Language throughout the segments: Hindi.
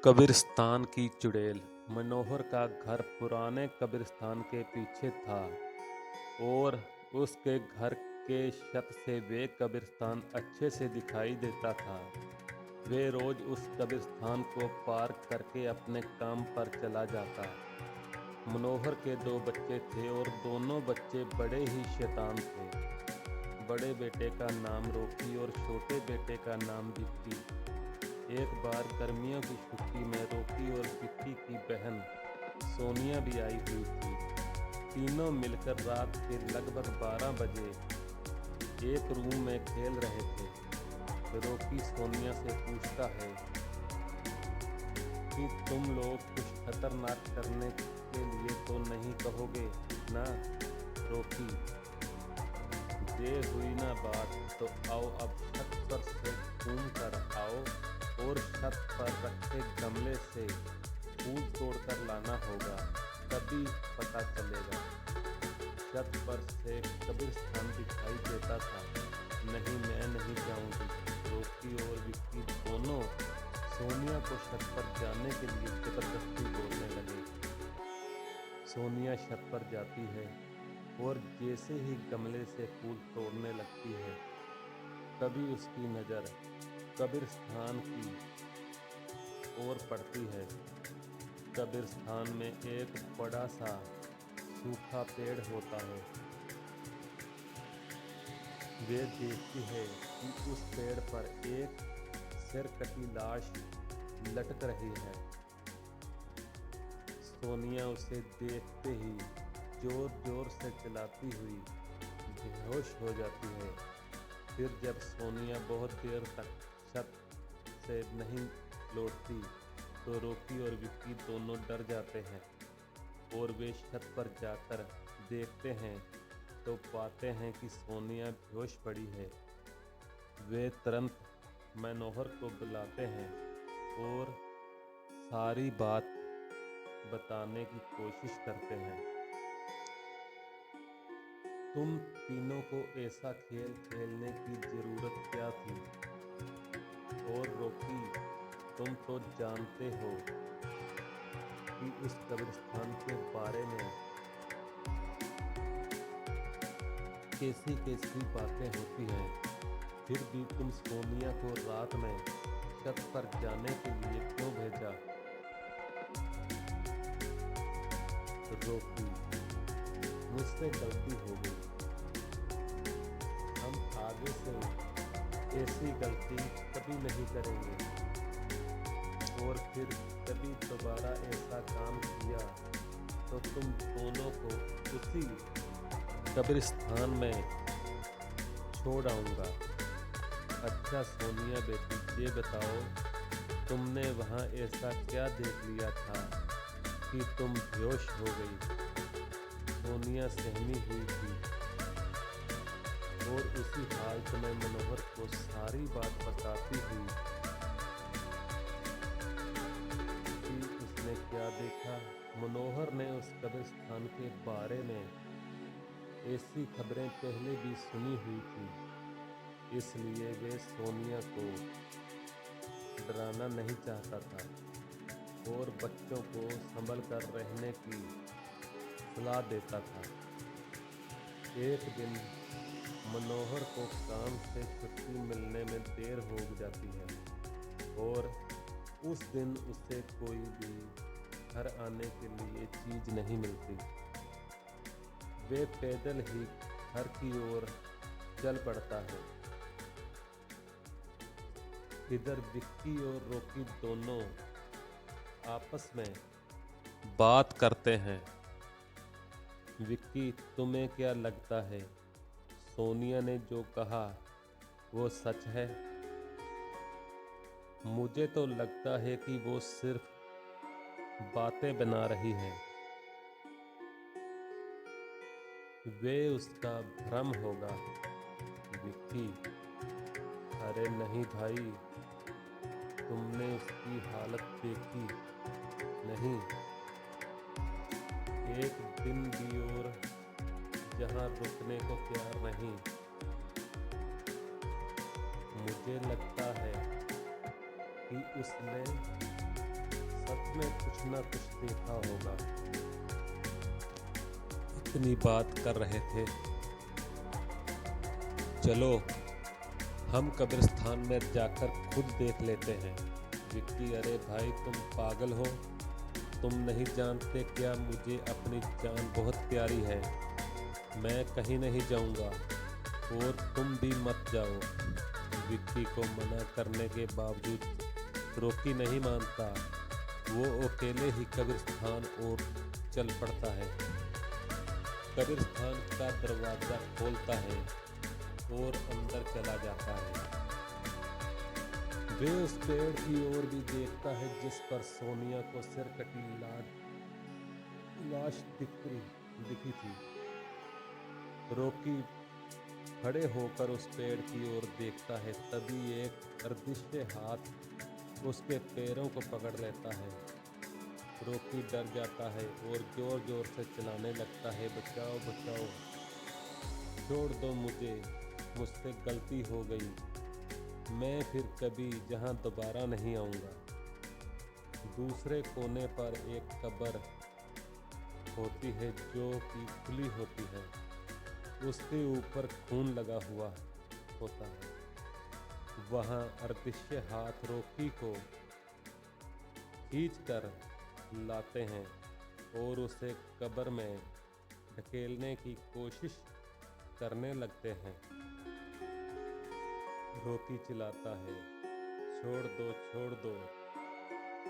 कब्रिस्तान की चुड़ैल। मनोहर का घर पुराने कब्रिस्तान के पीछे था और उसके घर के छत से वे कब्रिस्तान अच्छे से दिखाई देता था। वे रोज उस कब्रिस्तान को पार करके अपने काम पर चला जाता। मनोहर के दो बच्चे थे और दोनों बच्चे बड़े ही शैतान थे। बड़े बेटे का नाम रॉकी और छोटे बेटे का नाम विक्की। एक बार गर्मियों की छुट्टी में रॉकी और विक्की की बहन सोनिया भी आई हुई थी। तीनों मिलकर रात के लगभग 12 बजे एक रूम में खेल रहे थे। रॉकी सोनिया से पूछता है कि तुम लोग कुछ खतरनाक करने के लिए तो नहीं कहोगे ना? रॉकी, ये हुई ना बात तो आओ अब छत पर से घूम कर आओ और छत पर रखे गमले से फूल तोड़कर लाना होगा, तभी पता चलेगा। छत पर से कब्रिस्तान दिखाई देता था। नहीं, मैं नहीं जाऊंगी। रॉकी और विक्की दोनों सोनिया को छत पर जाने के लिए जबरदस्ती बोलने लगे। सोनिया छत पर जाती है और जैसे ही गमले से फूल तोड़ने लगती है, तभी उसकी नज़र कब्रिस्तान की ओर पड़ती है। कब्रिस्तान में एक बड़ा सा सूखा पेड़ होता है। वे देखती है कि उस पेड़ पर एक सिर कटी लाश लटक रही है। सोनिया उसे देखते ही जोर जोर से चिल्लाती हुई बेहोश हो जाती है। फिर जब सोनिया बहुत देर तक छत से नहीं लौटती तो रॉकी और विक्की दोनों डर जाते हैं और वे छत पर जाकर देखते हैं तो पाते हैं कि सोनिया बेहोश पड़ी है। वे तुरंत मनोहर को बुलाते हैं और सारी बात बताने की कोशिश करते हैं। तुम तीनों को ऐसा खेल खेलने की ज़रूरत क्या थी? और रॉकी, तुम तो जानते हो कि उस कब्रिस्तान के बारे में कैसी कैसी बातें होती हैं, फिर भी तुम सोनिया को रात में छत पर जाने के लिए क्यों भेजा? रॉकी, मुझसे गलती हो गई। हम आगे से ऐसी गलती कभी नहीं करेंगे और फिर कभी दोबारा ऐसा काम किया तो तुम दोनों को उसी कब्रिस्तान में छोड़ आऊँगा। अच्छा सोनिया बेटी, ये बताओ तुमने वहाँ ऐसा क्या देख लिया था कि तुम बेहोश हो गई? सोनिया सहमी हुई थी और उसी हालत में मनोहर को सारी बात बताती हुई कि उसने क्या देखा। मनोहर ने उस कब्रिस्तान के बारे में ऐसी खबरें पहले भी सुनी हुई थी, इसलिए वे सोनिया को डराना नहीं चाहता था और बच्चों को संभल कर रहने की सलाह देता था। एक दिन मनोहर को काम से छुट्टी मिलने में देर हो जाती है और उस दिन उसे कोई भी घर आने के लिए चीज़ नहीं मिलती। वे पैदल ही घर की ओर चल पड़ता है। इधर विक्की और रॉकी दोनों आपस में बात करते हैं। विक्की, तुम्हें क्या लगता है सोनिया ने जो कहा वो सच है? मुझे तो लगता है कि वो सिर्फ बातें बना रही है। वे उसका भ्रम होगा। विक्की, अरे नहीं भाई, तुमने उसकी हालत देखी नहीं? एक दिन भी और जहाँ रुकने को तैयार नहीं। मुझे लगता है कि उसने सच में कुछ ना कुछ देखा होगा। इतनी बात कर रहे थे, चलो हम कब्रिस्तान में जाकर खुद देख लेते हैं। विक्की, अरे भाई तुम पागल हो, तुम नहीं जानते क्या, मुझे अपनी जान बहुत प्यारी है, मैं कहीं नहीं जाऊंगा और तुम भी मत जाओ। विक्की को मना करने के बावजूद रॉकी नहीं मानता। वो अकेले ही कब्रिस्तान और चल पड़ता है। कब्रिस्तान का दरवाज़ा खोलता है और अंदर चला जाता है। वे उस पेड़ की ओर भी देखता है जिस पर सोनिया को सिर कटी लाश दिखी थी। रॉकी खड़े होकर उस पेड़ की ओर देखता है, तभी एक अदृश्य हाथ उसके पैरों को पकड़ लेता है। रॉकी डर जाता है और जोर जोर से चिल्लाने लगता है, बचाओ बचाओ, छोड़ दो मुझे, मुझसे गलती हो गई, मैं फिर कभी यहाँ दोबारा नहीं आऊँगा। दूसरे कोने पर एक कब्र होती है जो कि खुली होती है, उसके ऊपर खून लगा हुआ होता है। वहाँ अदृश्य हाथ रॉकी को खींचकर लाते हैं और उसे कब्र में ढकेलने की कोशिश करने लगते हैं। रॉकी चिल्लाता है, छोड़ दो,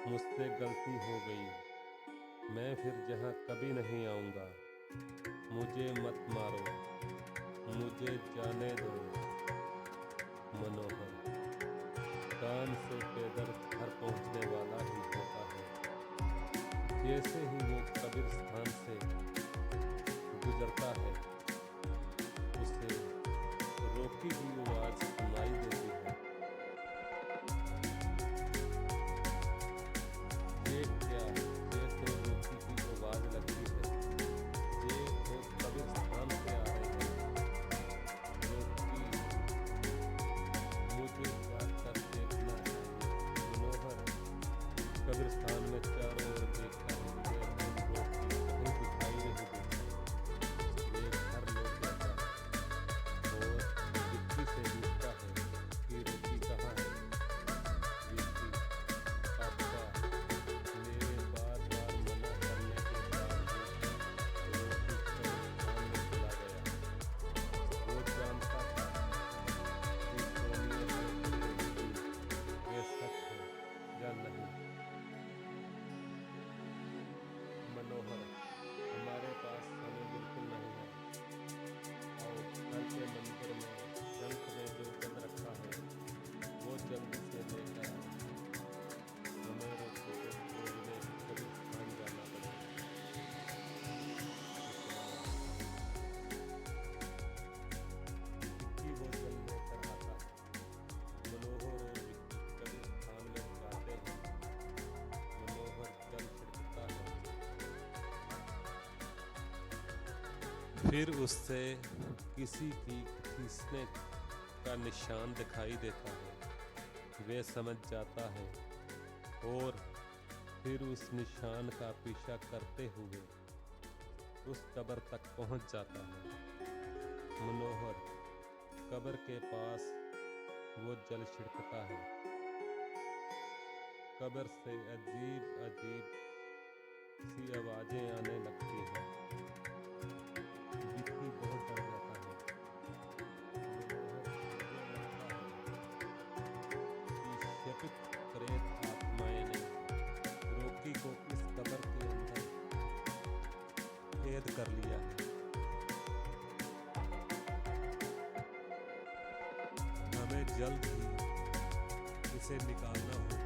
मुझसे गलती हो गई, मैं फिर यहाँ कभी नहीं आऊँगा, मुझे मत मारो, मुझे जाने दो। मनोहर कान से पैदल घर पहुँचने वाला ही होता है। जैसे ही वो कब्रिस्तान से गुजरता है, उसे रॉकी की आवाज़ सुनाई देती है, ये क्या, ये तो रॉकी की आवाज़ लगती है, ये तो कब्रिस्तान से आ रहे हैं। रॉकी, मुझे जाकर देखना चाहिए। मनोहर कब्रिस्तान में चारों ओर देखता है, लेकिन रॉकी कहीं दिखाई नहीं देता। ये घर लौट जाता है और विक्की से पूछता है कि रॉकी कहाँ है। विक्की, पापा, मेरे बार बार मना करने के बावजूद रॉकी कब्रिस्तान में चला गया। वो जानता था कि सोनिया ये सच है या नहीं। मनोहर, हमारे पास समय बिल्कुल नहीं है, आओ घर के मंदिर में शंख में जो जल रखा है वो जल्दी से लेकर आओ, हमें रॉकी को खोजने कब्रिस्तान जाना पड़ेगा। विक्की वो जल लेकर आता है। मनोहर और विक्की कब्रिस्तान में जाते हैं। मनोहर जल छिड़कता है, फिर उससे किसी की खींचने का निशान दिखाई देता है। वे समझ जाता है और फिर उस निशान का पीछा करते हुए उस कब्र तक पहुंच जाता है। मनोहर कब्र के पास वो जल छिड़कता है। कब्र से अजीब अजीब सी आवाज़ें आने लगती हैं। विक्की बहुत डर जाता है। शपित प्रेत आत्माएं ने रॉकी को इस कब्र के अंदर कैद कर लिया है। हमें जल्द ही इसे निकालना होगा।